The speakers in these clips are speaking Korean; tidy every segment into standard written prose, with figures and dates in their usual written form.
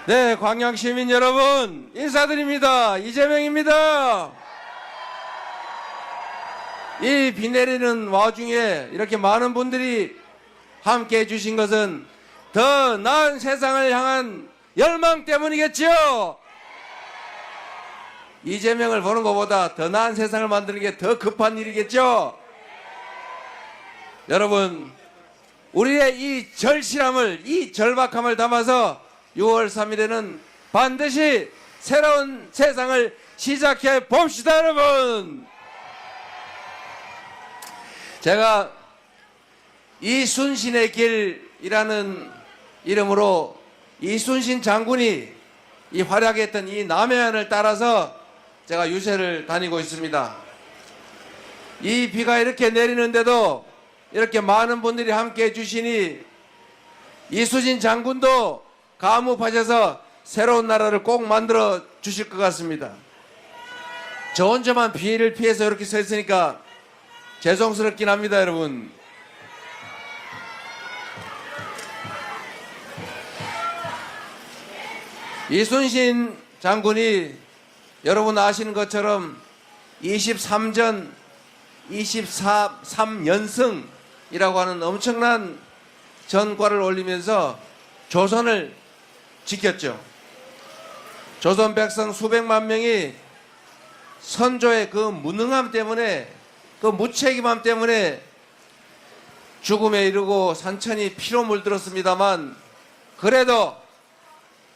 네, 광양시민 여러분 인사드립니다. 이재명입니다. 이 비 내리는 와중에 이렇게 많은 분들이 함께 해주신 것은 더 나은 세상을 향한 열망 때문이겠지요. 이재명을 보는 것보다 더 나은 세상을 만드는 게 더 급한 일이겠죠. 여러분, 우리의 이 절실함을, 이 절박함을 담아서 6월 3일에는 반드시 새로운 세상을 시작해 봅시다, 여러분. 제가 이순신의 길이라는 이름으로 이순신 장군이 이 활약했던 이 남해안을 따라서 제가 유세를 다니고 있습니다. 이 비가 이렇게 내리는데도 이렇게 많은 분들이 함께 해주시니 이순신 장군도 감옥하셔서 새로운 나라를 꼭 만들어 주실 것 같습니다. 저 혼자만 비를 피해서 이렇게 서 있으니까 죄송스럽긴 합니다, 여러분. 이순신 장군이 여러분 아시는 것처럼 23연승이라고 하는 엄청난 전과를 올리면서 조선을 지켰죠. 조선 백성 수백만 명이 선조의 그 무능함 때문에, 그 무책임함 때문에 죽음에 이르고 산천이 피로 물들었습니다만, 그래도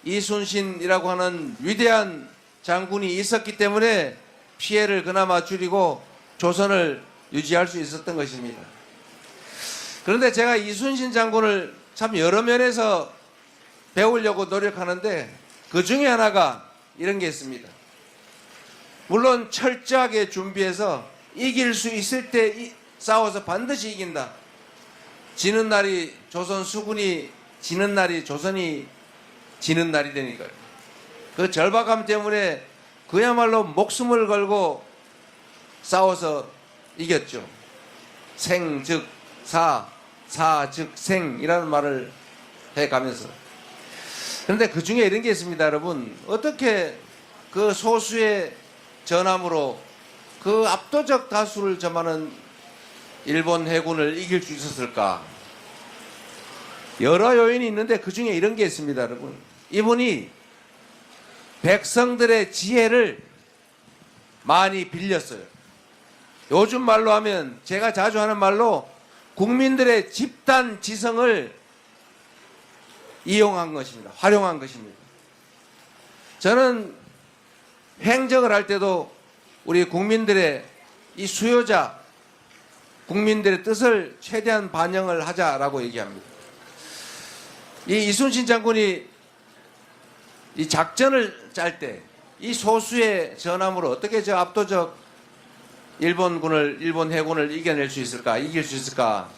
이순신이라고 하는 위대한 장군이 있었기 때문에 피해를 그나마 줄이고 조선을 유지할 수 있었던 것입니다. 그런데 제가 이순신 장군을 참 여러 면에서 배우려고 노력하는데 그 중에 하나가 이런 게 있습니다. 물론 철저하게 준비해서 이길 수 있을 때 싸워서 반드시 이긴다. 지는 날이 조선 수군이 지는 날이 조선이 지는 날이 되니까요. 그 절박함 때문에 그야말로 목숨을 걸고 싸워서 이겼죠. 생 즉 사, 사 즉 생이라는 말을 해가면서. 그런데 그 중에 이런 게 있습니다, 여러분. 어떻게 그 소수의 전함으로 그 압도적 다수를 점하는 일본 해군을 이길 수 있었을까? 여러 요인이 있는데 그 중에 이런 게 있습니다, 여러분. 이분이 백성들의 지혜를 많이 빌렸어요. 요즘 말로 하면, 제가 자주 하는 말로 국민들의 집단 지성을 이용한 것입니다. 활용한 것입니다. 저는 행정을 할 때도 우리 국민들의 이 수요자, 국민들의 뜻을 최대한 반영을 하자라고 얘기합니다. 이 이순신 장군이 이 작전을 짤 때 이 소수의 전함으로 어떻게 저 압도적 일본 해군을 이겨낼 수 있을까, 이길 수 있을까,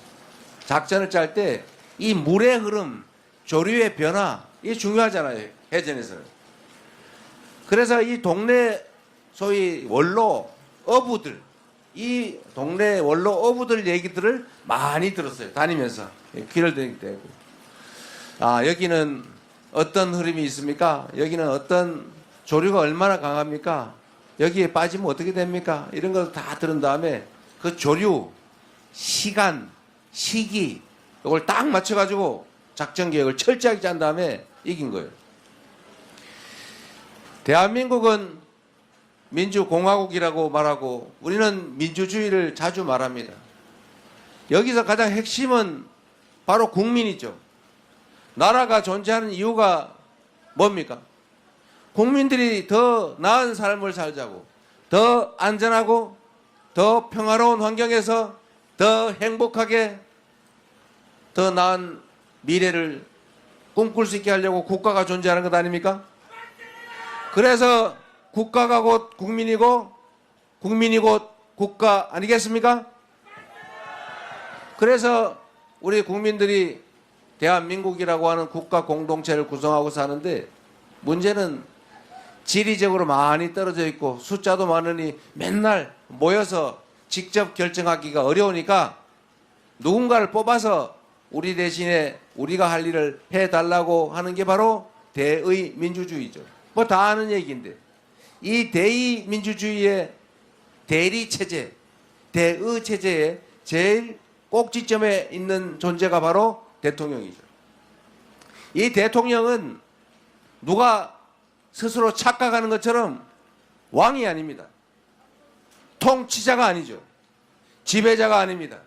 작전을 짤 때 이 물의 흐름, 조류의 변화, 이게 중요하잖아요, 해전에서는. 그래서 이 동네 소위 원로 어부들, 이 동네 원로 어부들 얘기들을 많이 들었어요, 다니면서. 귀를 대고. 아, 여기는 어떤 흐름이 있습니까? 여기는 어떤 조류가 얼마나 강합니까? 여기에 빠지면 어떻게 됩니까? 이런 걸 다 들은 다음에 그 조류, 시간, 시기, 이걸 딱 맞춰가지고 작전 계획을 철저하게 짠 다음에 이긴 거예요. 대한민국은 민주공화국이라고 말하고 우리는 민주주의를 자주 말합니다. 여기서 가장 핵심은 바로 국민이죠. 나라가 존재하는 이유가 뭡니까? 국민들이 더 나은 삶을 살자고, 더 안전하고 더 평화로운 환경에서 더 행복하게 더 나은 미래를 꿈꿀 수 있게 하려고 국가가 존재하는 것 아닙니까? 그래서 국가가 곧 국민이고 국민이 곧 국가 아니겠습니까? 그래서 우리 국민들이 대한민국이라고 하는 국가 공동체를 구성하고 사는데, 문제는 지리적으로 많이 떨어져 있고 숫자도 많으니 맨날 모여서 직접 결정하기가 어려우니까 누군가를 뽑아서 우리 대신에 우리가 할 일을 해달라고 하는 게 바로 대의 민주주의죠. 뭐 다 아는 얘기인데 이 대의 민주주의의 대리 체제, 대의 체제의 제일 꼭지점에 있는 존재가 바로 대통령이죠. 이 대통령은 누가 스스로 착각하는 것처럼 왕이 아닙니다. 통치자가 아니죠. 지배자가 아닙니다.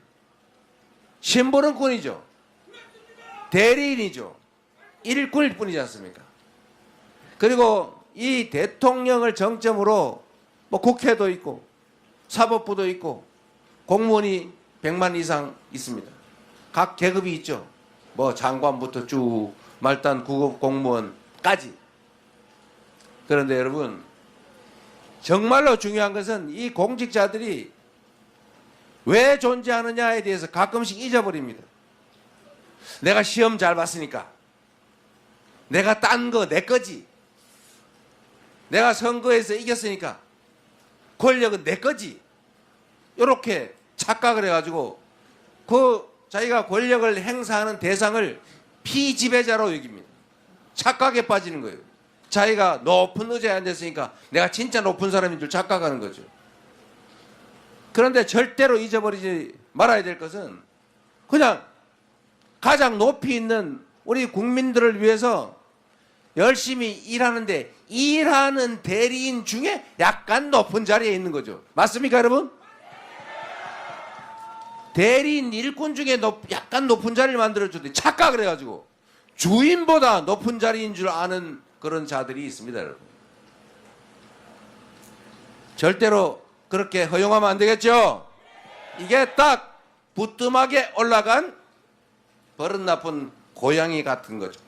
심부름꾼이죠. 대리인이죠. 일꾼일 뿐이지 않습니까? 그리고 이 대통령을 정점으로 뭐 국회도 있고 사법부도 있고 공무원이 100만 이상 있습니다. 각 계급이 있죠. 뭐 장관부터 쭉 말단 구급 공무원까지. 그런데 여러분 정말로 중요한 것은 이 공직자들이 왜 존재하느냐에 대해서 가끔씩 잊어버립니다. 내가 시험 잘 봤으니까, 내가 딴 거 내 거지, 내가 선거에서 이겼으니까 권력은 내 거지, 이렇게 착각을 해가지고 그 자기가 권력을 행사하는 대상을 피지배자로 여깁니다. 착각에 빠지는 거예요. 자기가 높은 의자에 앉았으니까 내가 진짜 높은 사람인 줄 착각하는 거죠. 그런데 절대로 잊어버리지 말아야 될 것은 그냥 가장 높이 있는 우리 국민들을 위해서 열심히 일하는데 일하는 대리인 중에 약간 높은 자리에 있는 거죠. 맞습니까, 여러분? 대리인 일꾼 중에 약간 높은 자리를 만들어주더니 착각을 해가지고 주인보다 높은 자리인 줄 아는 그런 자들이 있습니다, 여러분. 절대로 그렇게 허용하면 안 되겠죠? 이게 딱 부뚜막에 올라간 버릇 나쁜 고양이 같은 거죠.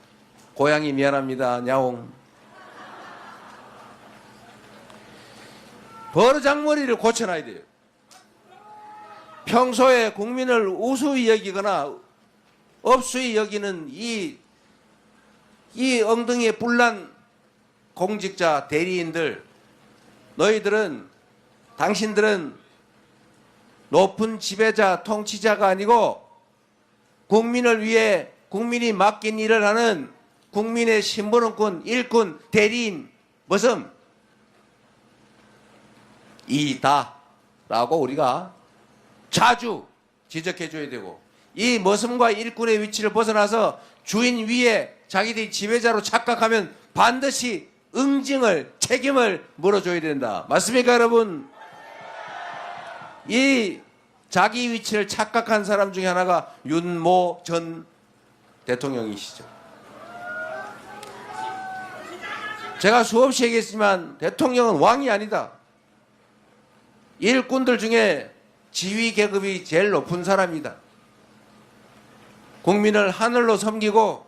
고양이 미안합니다, 야옹. 버르장머리를 고쳐놔야 돼요. 평소에 국민을 우수히 여기거나 업수히 여기는 이 엉덩이에 뿔난 공직자 대리인들, 당신들은 높은 지배자, 통치자가 아니고 국민을 위해 국민이 맡긴 일을 하는 국민의 심부름꾼, 일꾼, 대리인, 머슴 이다라고 우리가 자주 지적해줘야 되고, 이 머슴과 일꾼의 위치를 벗어나서 주인 위에 자기들이 지배자로 착각하면 반드시 응징을, 책임을 물어줘야 된다. 맞습니까, 여러분? 이 자기 위치를 착각한 사람 중에 하나가 윤모 전 대통령이시죠. 제가 수없이 얘기했지만 대통령은 왕이 아니다. 일꾼들 중에 지휘 계급이 제일 높은 사람이다. 국민을 하늘로 섬기고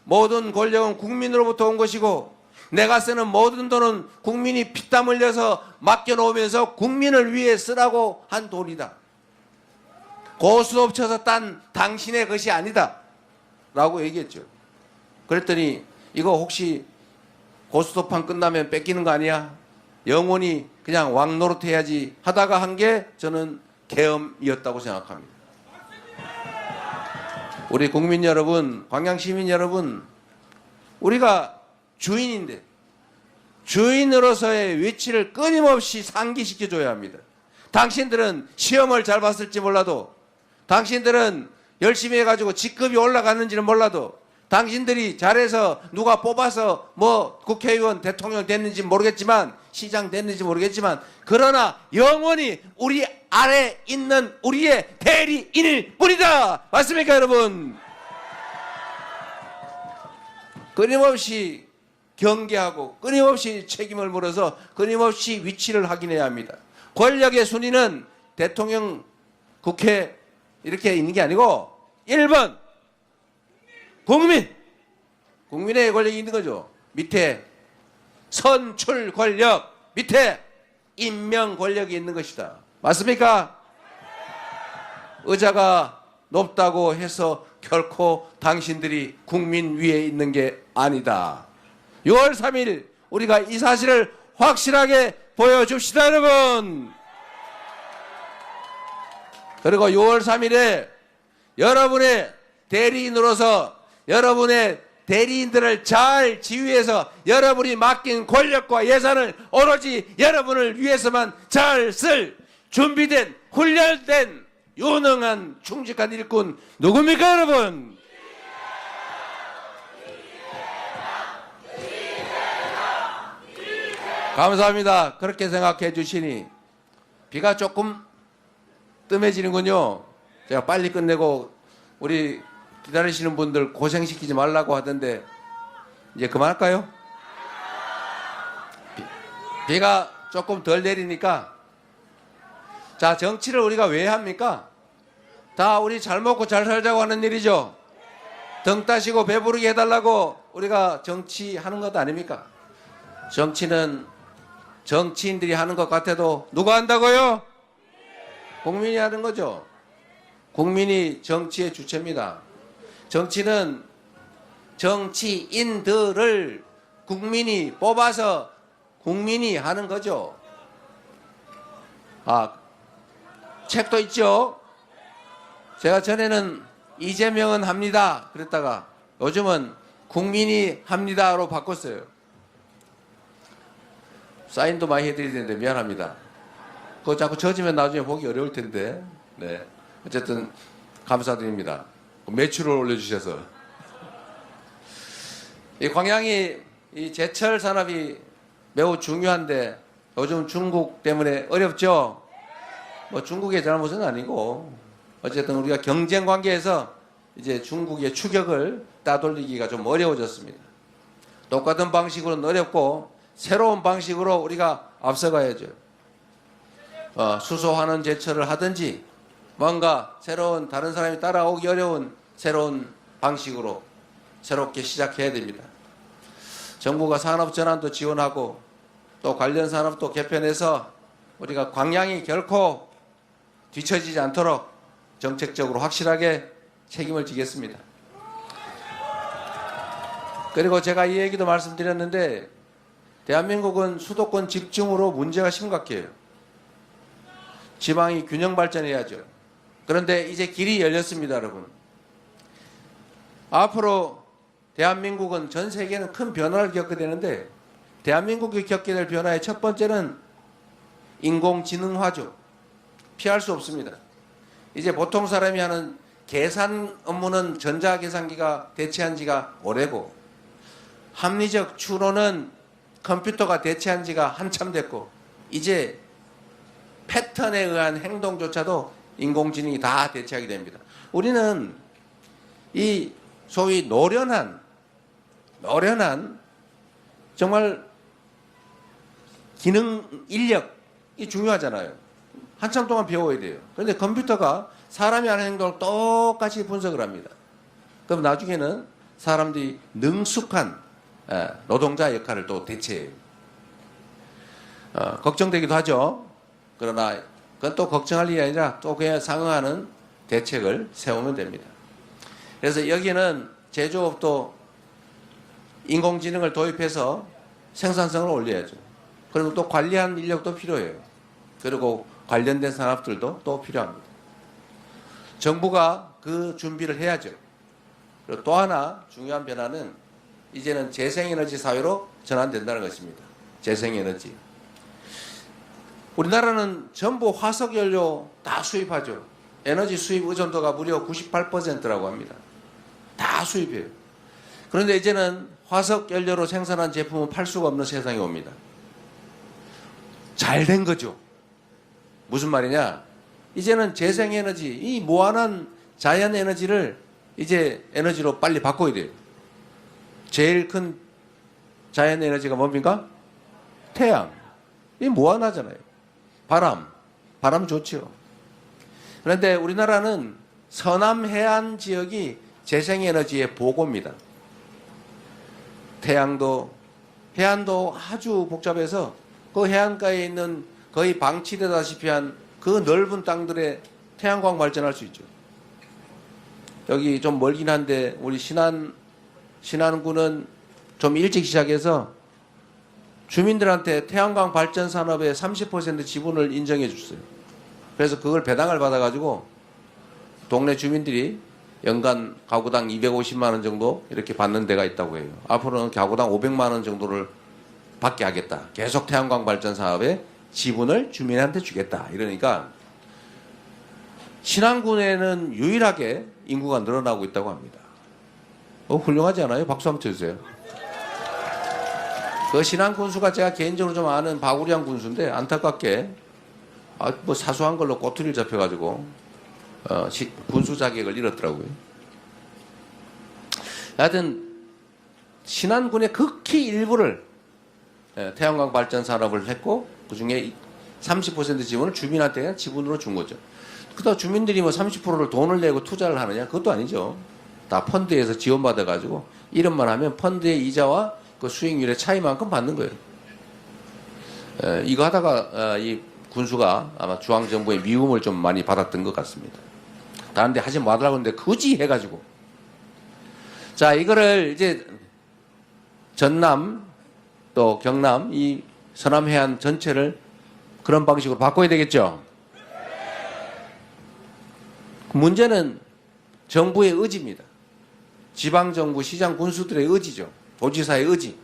모든 권력은 국민으로부터 온 것이고 내가 쓰는 모든 돈은 국민이 피땀 흘려서 맡겨놓으면서 국민을 위해 쓰라고 한 돈이다. 고스톱 쳐서 딴 당신의 것이 아니다 라고 얘기했죠. 그랬더니 이거 혹시 고스톱판 끝나면 뺏기는 거 아니야? 영원히 그냥 왕노릇 해야지 하다가 한 게 저는 계엄이었다고 생각합니다. 우리 국민 여러분, 광양시민 여러분, 우리가 주인인데 주인으로서의 위치를 끊임없이 상기시켜줘야 합니다. 당신들은 시험을 잘 봤을지 몰라도, 당신들은 열심히 해가지고 직급이 올라갔는지는 몰라도, 당신들이 잘해서 누가 뽑아서 뭐 국회의원, 대통령 됐는지 모르겠지만, 시장 됐는지 모르겠지만, 그러나 영원히 우리 아래 있는 우리의 대리인일 뿐이다. 맞습니까, 여러분? 끊임없이 경계하고 끊임없이 책임을 물어서 끊임없이 위치를 확인해야 합니다. 권력의 순위는 대통령, 국회 이렇게 있는 게 아니고 1번 국민의 권력이 있는 거죠. 밑에 선출 권력, 밑에 임명 권력이 있는 것이다. 맞습니까? 의자가 높다고 해서 결코 당신들이 국민 위에 있는 게 아니다. 6월 3일 우리가 이 사실을 확실하게 보여줍시다, 여러분. 그리고 6월 3일에 여러분의 대리인으로서 여러분의 대리인들을 잘 지휘해서 여러분이 맡긴 권력과 예산을 오로지 여러분을 위해서만 잘 쓸 준비된 훈련된 유능한 충직한 일꾼 누굽니까 여러분? 감사합니다. 그렇게 생각해 주시니 비가 조금 뜸해지는군요. 제가 빨리 끝내고 우리 기다리시는 분들 고생시키지 말라고 하던데 이제 그만할까요? 비가 조금 덜 내리니까 자, 정치를 우리가 왜 합니까? 다 우리 잘 먹고 잘 살자고 하는 일이죠. 등 따시고 배부르게 해달라고 우리가 정치하는 것 아닙니까? 정치는 정치인들이 하는 것 같아도 누가 한다고요? 국민이 하는 거죠. 국민이 정치의 주체입니다. 정치는 정치인들을 국민이 뽑아서 국민이 하는 거죠. 책도 있죠. 제가 전에는 이재명은 합니다 그랬다가 요즘은 국민이 합니다로 바꿨어요. 사인도 많이 해드릴 텐데 미안합니다. 그거 자꾸 젖으면 나중에 보기 어려울 텐데. 네. 어쨌든 감사드립니다. 매출을 올려주셔서. 이 광양이 이 제철 산업이 매우 중요한데 요즘 중국 때문에 어렵죠. 뭐 중국의 잘못은 아니고 어쨌든 우리가 경쟁 관계에서 이제 중국의 추격을 따돌리기가 좀 어려워졌습니다. 똑같은 방식으로는 어렵고 새로운 방식으로 우리가 앞서가야죠. 수소하는 제철을 하든지 뭔가 새로운 다른 사람이 따라오기 어려운 새로운 방식으로 새롭게 시작해야 됩니다. 정부가 산업 전환도 지원하고 또 관련 산업도 개편해서 우리가 광양이 결코 뒤처지지 않도록 정책적으로 확실하게 책임을 지겠습니다. 그리고 제가 이 얘기도 말씀드렸는데 대한민국은 수도권 집중으로 문제가 심각해요. 지방이 균형 발전해야죠. 그런데 이제 길이 열렸습니다, 여러분. 앞으로 대한민국은 전 세계는 큰 변화를 겪게 되는데 대한민국이 겪게 될 변화의 첫 번째는 인공지능화죠. 피할 수 없습니다. 이제 보통 사람이 하는 계산 업무는 전자계산기가 대체한 지가 오래고 합리적 추론은 컴퓨터가 대체한 지가 한참 됐고 이제 패턴에 의한 행동조차도 인공지능이 다 대체하게 됩니다. 우리는 이 소위 노련한 정말 기능 인력이 중요하잖아요. 한참 동안 배워야 돼요. 그런데 컴퓨터가 사람이 하는 행동을 똑같이 분석을 합니다. 그럼 나중에는 사람들이 능숙한 노동자 역할을 또 대체해요. 걱정되기도 하죠. 그러나 그건 또 걱정할 일이 아니라 또 그에 상응하는 대책을 세우면 됩니다. 그래서 여기는 제조업도 인공지능을 도입해서 생산성을 올려야죠. 그리고 또 관리하는 인력도 필요해요. 그리고 관련된 산업들도 또 필요합니다. 정부가 그 준비를 해야죠. 그리고 또 하나 중요한 변화는 이제는 재생에너지 사회로 전환된다는 것입니다. 재생에너지. 우리나라는 전부 화석연료 다 수입하죠. 에너지 수입 의존도가 무려 98%라고 합니다. 다 수입해요. 그런데 이제는 화석연료로 생산한 제품은 팔 수가 없는 세상이 옵니다. 잘 된 거죠. 무슨 말이냐? 이제는 재생에너지, 이 무한한 자연에너지를 이제 에너지로 빨리 바꿔야 돼요. 제일 큰 자연에너지가 뭡니까? 태양. 이 무한하잖아요. 바람 좋죠. 그런데 우리나라는 서남 해안 지역이 재생에너지의 보고입니다. 태양도, 해안도 아주 복잡해서 그 해안가에 있는 거의 방치되다시피 한 그 넓은 땅들에 태양광 발전할 수 있죠. 여기 좀 멀긴 한데 우리 신안군은 좀 일찍 시작해서 주민들한테 태양광 발전 산업의 30% 지분을 인정해 줬어요. 그래서 그걸 배당을 받아가지고 동네 주민들이 연간 가구당 250만 원 정도 이렇게 받는 데가 있다고 해요. 앞으로는 가구당 500만 원 정도를 받게 하겠다. 계속 태양광 발전 사업에 지분을 주민한테 주겠다. 이러니까 신안군에는 유일하게 인구가 늘어나고 있다고 합니다. 훌륭하지 않아요? 박수 한번 쳐주세요. 그 신안 군수가 제가 개인적으로 좀 아는 바구리안 군수인데 안타깝게 뭐 사소한 걸로 꼬투리를 잡혀가지고 군수 자격을 잃었더라고요. 하여튼 신안군의 극히 일부를 태양광 발전 산업을 했고 그중에 30% 지분을 주민한테 그냥 지분으로 준 거죠. 그렇다고 주민들이 뭐 30%를 돈을 내고 투자를 하느냐? 그것도 아니죠. 다 펀드에서 지원받아가지고 이름만 하면 펀드의 이자와 그 수익률의 차이만큼 받는 거예요. 이거 하다가 이 군수가 아마 중앙정부의 미움을 좀 많이 받았던 것 같습니다. 다른 데 하지 말라고 했는데 굳이 해가지고. 자, 이거를 이제 전남 또 경남 이 서남해안 전체를 그런 방식으로 바꿔야 되겠죠. 문제는 정부의 의지입니다. 지방정부, 시장, 군수들의 의지죠. 도지사의 의지.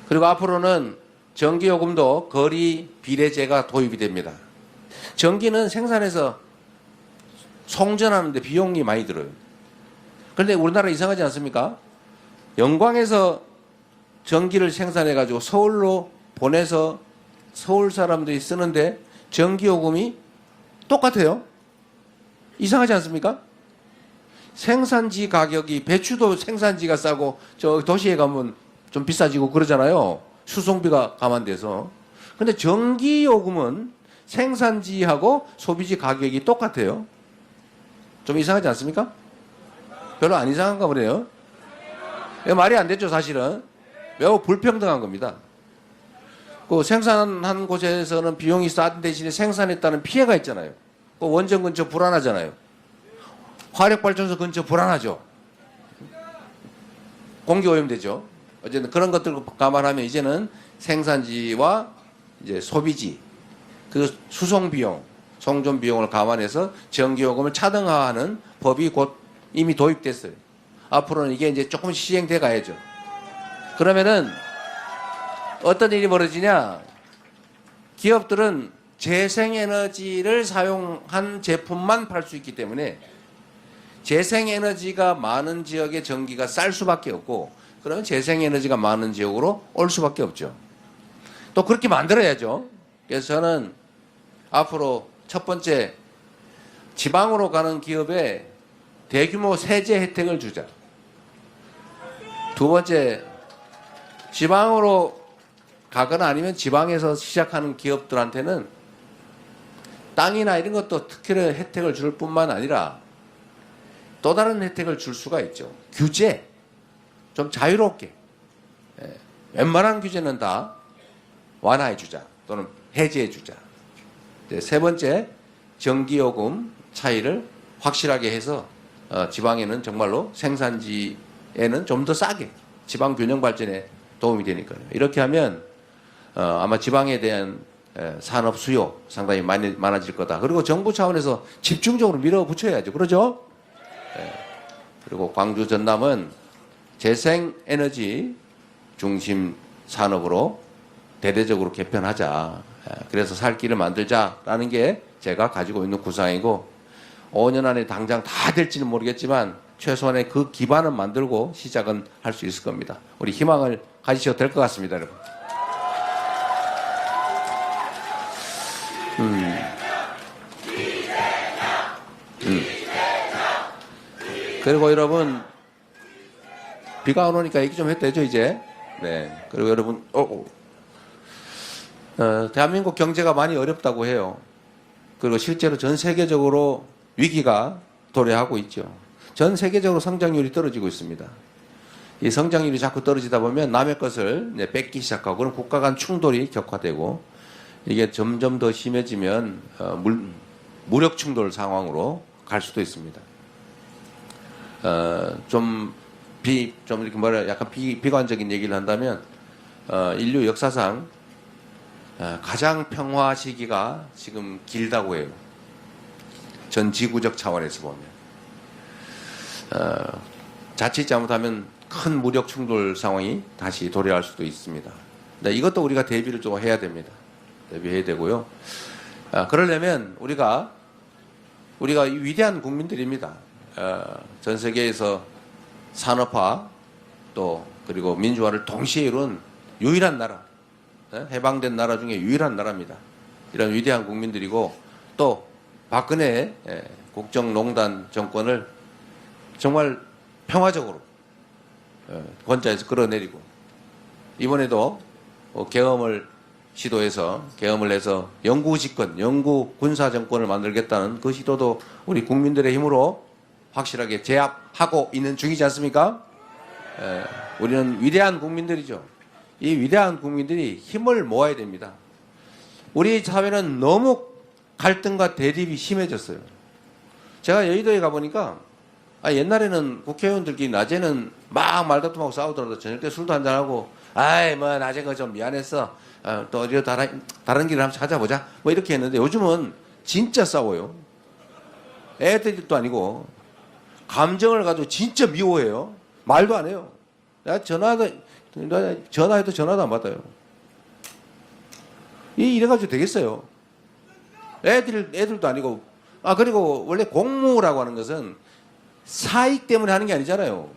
그리고 앞으로는 전기요금도 거리 비례제가 도입이 됩니다. 전기는 생산해서 송전하는데 비용이 많이 들어요. 그런데 우리나라 이상하지 않습니까? 영광에서 전기를 생산해가지고 서울로 보내서 서울 사람들이 쓰는데 전기요금이 똑같아요. 이상하지 않습니까? 생산지 가격이 배추도 생산지가 싸고 저 도시에 가면 좀 비싸지고 그러잖아요. 수송비가 감안돼서. 근데 전기요금은 생산지하고 소비지 가격이 똑같아요. 좀 이상하지 않습니까? 별로 안 이상한가 보네요. 말이 안 되죠, 사실은. 매우 불평등한 겁니다. 그 생산한 곳에서는 비용이 싼 대신에 생산했다는 피해가 있잖아요. 그 원전 근처 불안하잖아요. 화력발전소 근처 불안하죠. 공기 오염되죠. 어쨌든 그런 것들 감안하면 이제는 생산지와 이제 소비지, 그 수송 비용, 송전 비용을 감안해서 전기요금을 차등화하는 법이 곧 이미 도입됐어요. 앞으로는 이게 이제 조금 시행돼 가야죠. 그러면은 어떤 일이 벌어지냐? 기업들은 재생에너지를 사용한 제품만 팔 수 있기 때문에 재생에너지가 많은 지역의 전기가 쌀 수밖에 없고 그러면 재생에너지가 많은 지역으로 올 수밖에 없죠. 또 그렇게 만들어야죠. 그래서 저는 앞으로 첫 번째 지방으로 가는 기업에 대규모 세제 혜택을 주자. 두 번째 지방으로 가거나 아니면 지방에서 시작하는 기업들한테는 땅이나 이런 것도 특별히 혜택을 줄 뿐만 아니라 또 다른 혜택을 줄 수가 있죠. 규제. 좀 자유롭게. 웬만한 규제는 다 완화해 주자. 또는 해제해 주자. 세 번째, 전기요금 차이를 확실하게 해서 지방에는 정말로 생산지에는 좀 더 싸게 지방 균형 발전에 도움이 되니까요. 이렇게 하면 아마 지방에 대한 산업 수요 상당히 많아질 거다. 그리고 정부 차원에서 집중적으로 밀어붙여야죠. 그러죠? 그리고 광주 전남은 재생에너지 중심 산업으로 대대적으로 개편하자. 그래서 살 길을 만들자라는 게 제가 가지고 있는 구상이고 5년 안에 당장 다 될지는 모르겠지만 최소한의 그 기반은 만들고 시작은 할 수 있을 겁니다. 우리 희망을 가지셔도 될 것 같습니다, 여러분. 그리고 여러분 비가 안 오니까 얘기 좀 해도 되죠 이제. 네. 그리고 여러분 대한민국 경제가 많이 어렵다고 해요. 그리고 실제로 전 세계적으로 위기가 도래하고 있죠. 전 세계적으로 성장률이 떨어지고 있습니다. 이 성장률이 자꾸 떨어지다 보면 남의 것을 뺏기 시작하고 그럼 국가 간 충돌이 격화되고 이게 점점 더 심해지면 무력 충돌 상황으로 갈 수도 있습니다. 좀 이렇게 약간 비관적인 얘기를 한다면 인류 역사상 가장 평화 시기가 지금 길다고 해요. 전 지구적 차원에서 보면. 자칫 잘못하면 큰 무력 충돌 상황이 다시 도래할 수도 있습니다. 이것도 우리가 대비를 좀 해야 됩니다. 대비해야 되고요. 그러려면 우리가 위대한 국민들입니다. 전 세계에서 산업화 또 그리고 민주화를 동시에 이룬 유일한 나라, 해방된 나라 중에 유일한 나라입니다. 이런 위대한 국민들이고 또 박근혜 국정농단 정권을 정말 평화적으로 권좌에서 끌어내리고 이번에도 계엄을 시도해서 계엄을 해서 영구 집권, 영구 군사 정권을 만들겠다는 그 시도도 우리 국민들의 힘으로 확실하게 제압하고 있는 중이지 않습니까? 우리는 위대한 국민들이죠. 이 위대한 국민들이 힘을 모아야 됩니다. 우리 사회는 너무 갈등과 대립이 심해졌어요. 제가 여의도에 가보니까 옛날에는 국회의원들끼리 낮에는 막 말다툼하고 싸우더라도 저녁 때 술도 한잔하고 뭐 낮에 그 좀 미안했어. 또 어디로 다른 길을 한번 찾아보자. 뭐 이렇게 했는데 요즘은 진짜 싸워요. 애들도 아니고 감정을 가지고 진짜 미워해요. 말도 안 해요. 내가 전화해도 전화도 안 받아요. 이래가지고 되겠어요. 애들도 아니고 그리고 원래 공무라고 하는 것은 사익 때문에 하는 게 아니잖아요.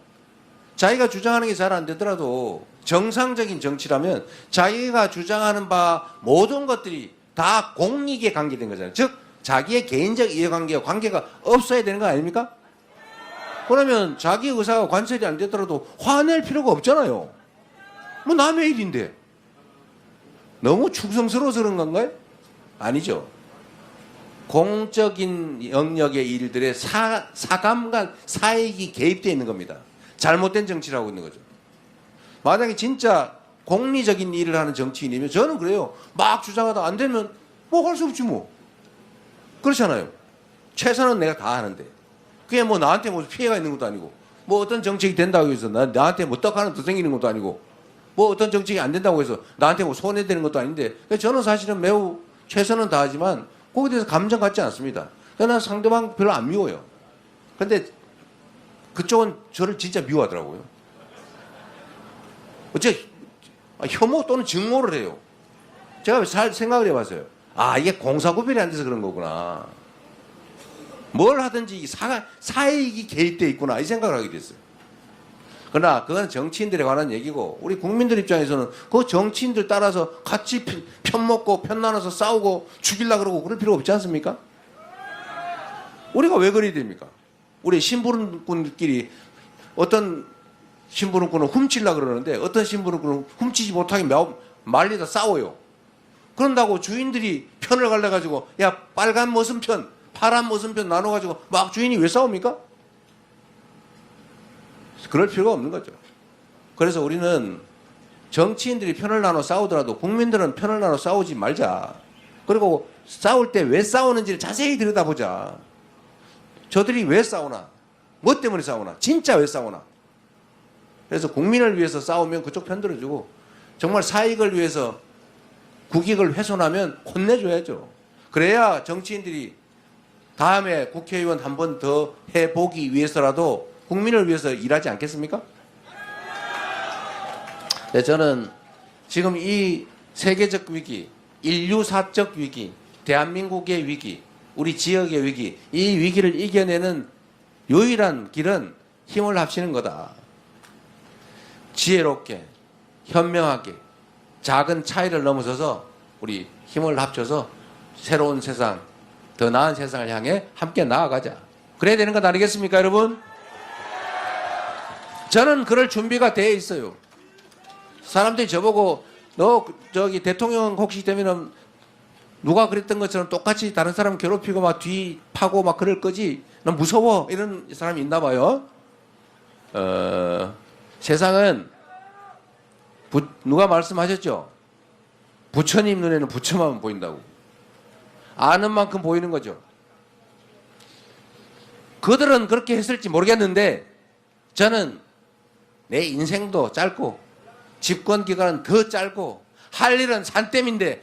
자기가 주장하는 게 잘 안 되더라도 정상적인 정치라면 자기가 주장하는 바 모든 것들이 다 공익에 관계된 거잖아요. 즉 자기의 개인적 이해관계와 관계가 없어야 되는 거 아닙니까? 그러면 자기 의사가 관철이 안 되더라도 화낼 필요가 없잖아요. 뭐 남의 일인데. 너무 충성스러워서 그런 건가요? 아니죠. 공적인 영역의 일들에 사감과 사익이 개입되어 있는 겁니다. 잘못된 정치를 하고 있는 거죠. 만약에 진짜 공리적인 일을 하는 정치인이면 저는 그래요. 막 주장하다 안 되면 뭐 할 수 없지 뭐. 그렇잖아요. 최선은 내가 다 하는데. 그게 뭐 나한테 뭐 피해가 있는 것도 아니고 뭐 어떤 정책이 된다고 해서 나한테 뭐 떡 하나 더 생기는 것도 아니고 뭐 어떤 정책이 안 된다고 해서 나한테 뭐 손해되는 것도 아닌데 저는 사실은 매우 최선은 다하지만 거기에 대해서 감정 갖지 않습니다. 그러나 상대방 별로 안 미워요. 근데 그쪽은 저를 진짜 미워하더라고요. 어째 혐오 또는 증오를 해요. 제가 잘 생각을 해봤어요. 이게 공사구별이 안 돼서 그런 거구나. 뭘 하든지 사익이 개입돼 있구나 이 생각을 하게 됐어요. 그러나 그건 정치인들에 관한 얘기고 우리 국민들 입장에서는 그 정치인들 따라서 같이 편먹고 편나눠서 싸우고 죽이려고 그러고 그럴 필요가 없지 않습니까? 우리가 왜 그래야 됩니까? 우리 심부름꾼끼리 어떤 심부름꾼은 훔치려고 그러는데 어떤 심부름꾼은 훔치지 못하게 말리다 싸워요. 그런다고 주인들이 편을 갈라가지고 야 빨간 무슨 편 파란 무슨 편 나눠가지고 막 주인이 왜 싸웁니까? 그럴 필요가 없는 거죠. 그래서 우리는 정치인들이 편을 나눠 싸우더라도 국민들은 편을 나눠 싸우지 말자. 그리고 싸울 때 왜 싸우는지를 자세히 들여다보자. 저들이 왜 싸우나? 뭐 때문에 싸우나? 진짜 왜 싸우나? 그래서 국민을 위해서 싸우면 그쪽 편 들어주고 정말 사익을 위해서 국익을 훼손하면 혼내줘야죠. 그래야 정치인들이 다음에 국회의원 한 번 더 해보기 위해서라도 국민을 위해서 일하지 않겠습니까? 네, 저는 지금 이 세계적 위기, 인류사적 위기, 대한민국의 위기, 우리 지역의 위기, 이 위기를 이겨내는 유일한 길은 힘을 합치는 거다. 지혜롭게, 현명하게, 작은 차이를 넘어서서 우리 힘을 합쳐서 새로운 세상, 더 나은 세상을 향해 함께 나아가자. 그래야 되는 것 아니겠습니까, 여러분? 저는 그럴 준비가 돼 있어요. 사람들이 저보고 너 저기 대통령 혹시 되면은 누가 그랬던 것처럼 똑같이 다른 사람 괴롭히고 막 뒤 파고 막 그럴 거지. 난 무서워. 이런 사람이 있나 봐요. 세상은 누가 말씀하셨죠? 부처님 눈에는 부처만 보인다고. 아는 만큼 보이는 거죠. 그들은 그렇게 했을지 모르겠는데 저는 내 인생도 짧고 집권 기간은 더 짧고 할 일은 산더미인데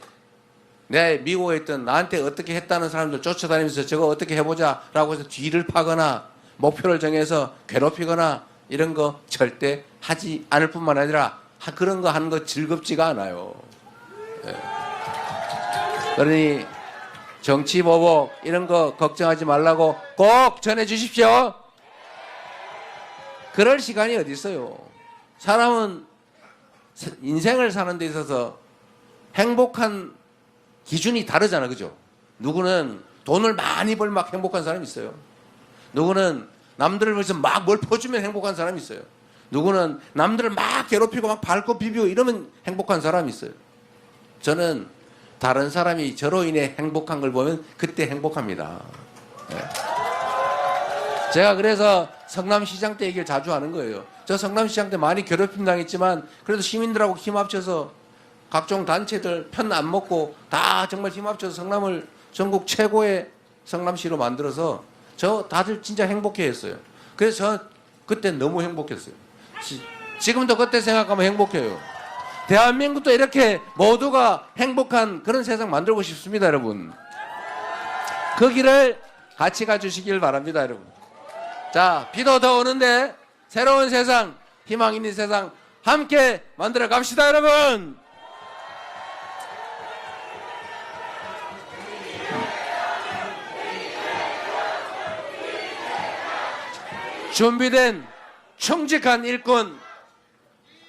내 미워했던 나한테 어떻게 했다는 사람들 쫓아다니면서 저거 어떻게 해보자 라고 해서 뒤를 파거나 목표를 정해서 괴롭히거나 이런 거 절대 하지 않을 뿐만 아니라 그런 거 하는 거 즐겁지가 않아요. 예. 그러니 정치 보복 이런 거 걱정하지 말라고 꼭 전해 주십시오. 그럴 시간이 어디 있어요. 사람은 인생을 사는 데 있어서 행복한 기준이 다르잖아, 그죠? 누구는 돈을 많이 벌 막 행복한 사람이 있어요. 누구는 남들을 위해서 막 뭘 퍼주면 행복한 사람이 있어요. 누구는 남들을 막 괴롭히고 막 밟고 비비고 이러면 행복한 사람이 있어요. 저는 다른 사람이 저로 인해 행복한 걸 보면 그때 행복합니다. 네. 제가 그래서 성남시장 때 얘기를 자주 하는 거예요. 저 성남시장 때 많이 괴롭힘 당했지만 그래도 시민들하고 힘 합쳐서 각종 단체들 편 안 먹고 다 정말 힘 합쳐서 성남을 전국 최고의 성남시로 만들어서 저 다들 진짜 행복해 했어요. 그래서 저 그때 너무 행복했어요. 지금도 그때 생각하면 행복해요. 대한민국도 이렇게 모두가 행복한 그런 세상 만들고 싶습니다, 여러분. 그 길을 같이 가주시길 바랍니다, 여러분. 자, 비도 더 오는데 새로운 세상, 희망 있는 세상 함께 만들어 갑시다, 여러분. 준비된 충직한 일꾼,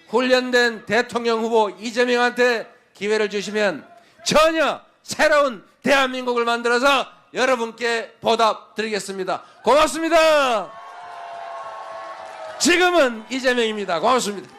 훈련된 대통령 후보 이재명한테 기회를 주시면 전혀 새로운 대한민국을 만들어서 여러분께 보답드리겠습니다. 고맙습니다. 지금은 이재명입니다. 고맙습니다.